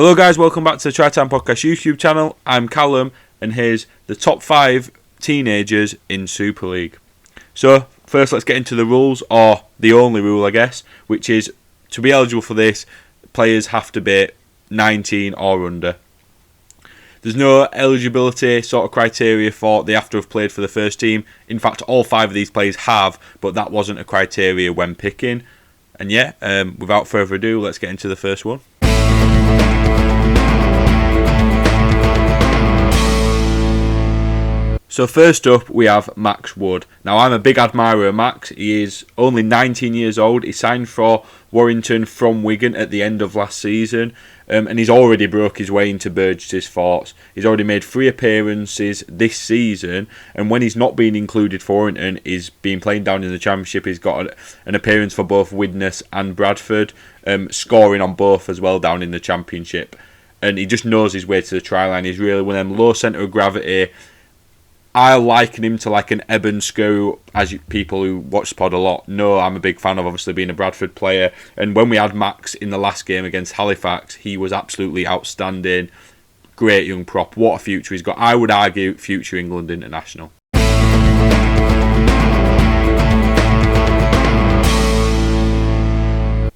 Hello guys, welcome back to the Try Time Podcast YouTube channel. I'm Callum and here's the top 5 teenagers in Super League. So first let's get into the rules, or the only rule I guess, which is to be eligible for this, players have to be 19 or under. There's no eligibility sort of criteria for they have to have played for the first team. In fact, all 5 of these players have, but that wasn't a criteria when picking. And yeah, without further ado, let's get into the first one. So first up we have Max Wood. Now I'm a big admirer of Max. He is only 19 years old. He signed for Warrington from Wigan at the end of last season. And he's already broke his way into Burgess's thoughts. He's already made 3 appearances this season, and when he's not been included for Warrington, he's been playing down in the Championship. He's got an appearance for both Widnes and Bradford, scoring on both as well down in the Championship. And he just knows his way to the try line. He's really one of them low centre of gravity. I liken him to like an Eben Skou, as people who watch the pod a lot know I'm a big fan of, obviously being a Bradford player. And when we had Max in the last game against Halifax, he was absolutely outstanding. Great young prop. What a future he's got. I would argue future England international.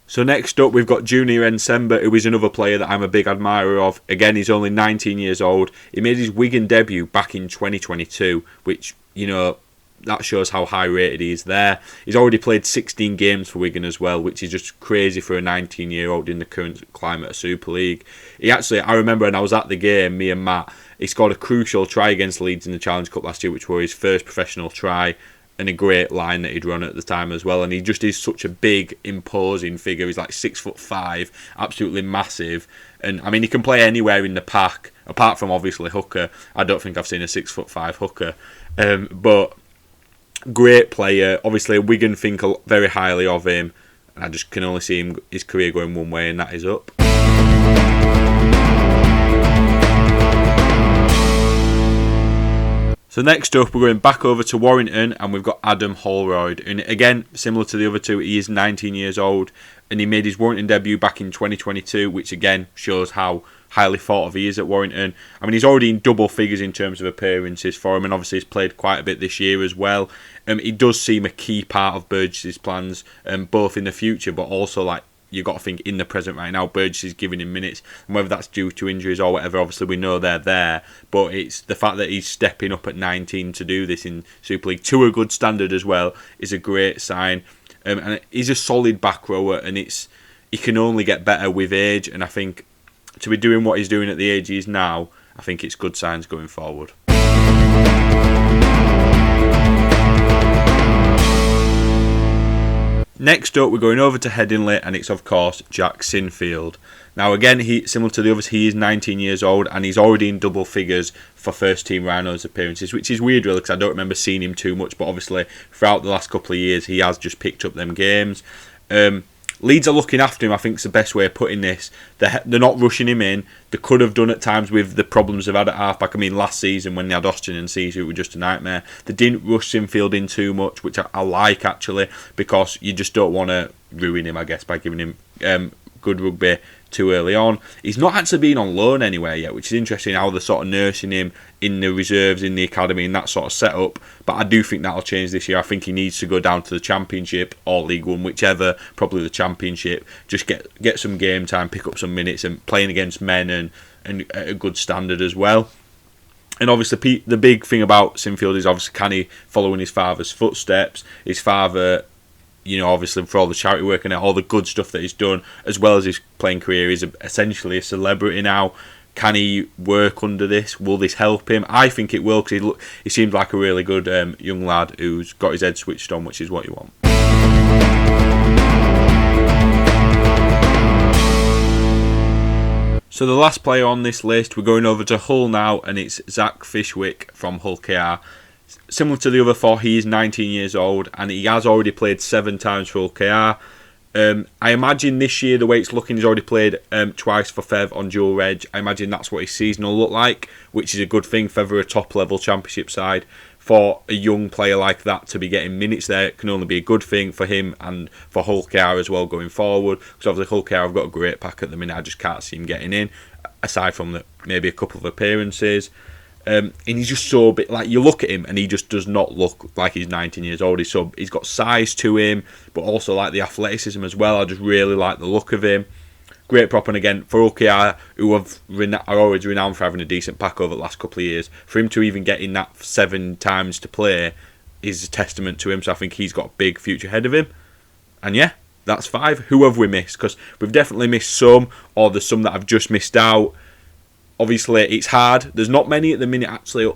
So next up we've got Junior Nsemba, who is another player that I'm a big admirer of. Again, he's only 19 years old. He made his Wigan debut back in 2022, which, you know, that shows how high rated he is there. He's already played 16 games for Wigan as well, which is just crazy for a 19-year-old in the current climate of Super League. I remember when I was at the game, me and Matt, he scored a crucial try against Leeds in the Challenge Cup last year, which was his first professional try. And a great line that he'd run at the time as well. And he just is such a big, imposing figure. He's like 6'5", absolutely massive. And I mean, he can play anywhere in the pack, apart from obviously hooker. I don't think I've seen a 6'5" hooker. But great player. Obviously, Wigan think very highly of him. And I just can only see his career going one way, and that is up. So next up, we're going back over to Warrington, and we've got Adam Holroyd. And again, similar to the other two, he is 19 years old, and he made his Warrington debut back in 2022, which again shows how highly thought of he is at Warrington. I mean, he's already in double figures in terms of appearances for him, and obviously he's played quite a bit this year as well. He does seem a key part of Burgess's plans, both in the future, but also like, you've got to think in the present right now, Burgess is giving him minutes, and whether that's due to injuries or whatever, obviously we know they're there, but it's the fact that he's stepping up at 19 to do this in Super League to a good standard as well is a great sign. And he's a solid back rower, and he can only get better with age, and I think to be doing what he's doing at the age he is now, I think it's good signs going forward. Next up, we're going over to Headingley, and it's of course Jack Sinfield. Now again, similar to the others, he is 19 years old, and he's already in double figures for first team Rhinos appearances, which is weird really, because I don't remember seeing him too much, but obviously throughout the last couple of years he has just picked up them games. Leeds are looking after him, I think is the best way of putting this. They're not rushing him in. They could have done at times with the problems they've had at half-back. I mean, last season when they had Austin and Caesar, it was just a nightmare. They didn't rush Sinfield in too much, which I like actually, because you just don't want to ruin him, I guess, by giving him good rugby too early on. He's not actually been on loan anywhere yet, which is interesting how they're sort of nursing him in the reserves, in the academy, and that sort of setup. But I do think that'll change this year. I think he needs to go down to the Championship or League One, whichever, probably the Championship. Just get some game time, pick up some minutes, and playing against men and at a good standard as well. And obviously, the big thing about Sinfield is obviously can he follow in his father's footsteps. His father, you know, obviously for all the charity work and all the good stuff that he's done, as well as his playing career, he's essentially a celebrity now. Can he work under this? Will this help him? I think it will, because he seems like a really good young lad who's got his head switched on, which is what you want. So the last player on this list, we're going over to Hull now, and it's Zach Fishwick from Hull KR. Similar to the other 4, he is 19 years old, and he has already played 7 times for Hull KR. I imagine this year, the way it's looking, he's already played twice for Fev on dual reg. I imagine that's what his season will look like, which is a good thing. Fev are a top-level Championship side. For a young player like that to be getting minutes there, it can only be a good thing for him and for Hull KR as well going forward. Because obviously Hull KR have got a great pack at the minute. I just can't see him getting in. aside from maybe a couple of appearances. And he's just so big. Like, you look at him and he just does not look like he's 19 years old. He's got size to him, but also like the athleticism as well. I just really like the look of him. Great prop, and again for OKR, who are always renowned for having a decent pack over the last couple of years, for him to even get in that 7 times to play is a testament to him. So I think he's got a big future ahead of him. And yeah, that's 5. Who have we missed? Because we've definitely missed some, or there's some that I've just missed out. Obviously, it's hard. There's not many at the minute, actually.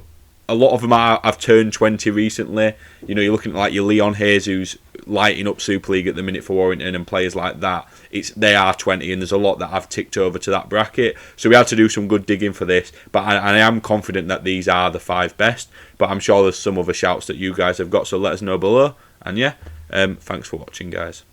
A lot of them have turned 20 recently. You know, you're looking at like your Leon Hayes, who's lighting up Super League at the minute for Warrington, and players like that. They are 20, and there's a lot that have ticked over to that bracket. So we had to do some good digging for this. But I am confident that these are the 5 best. But I'm sure there's some other shouts that you guys have got, so let us know below. And yeah, thanks for watching, guys.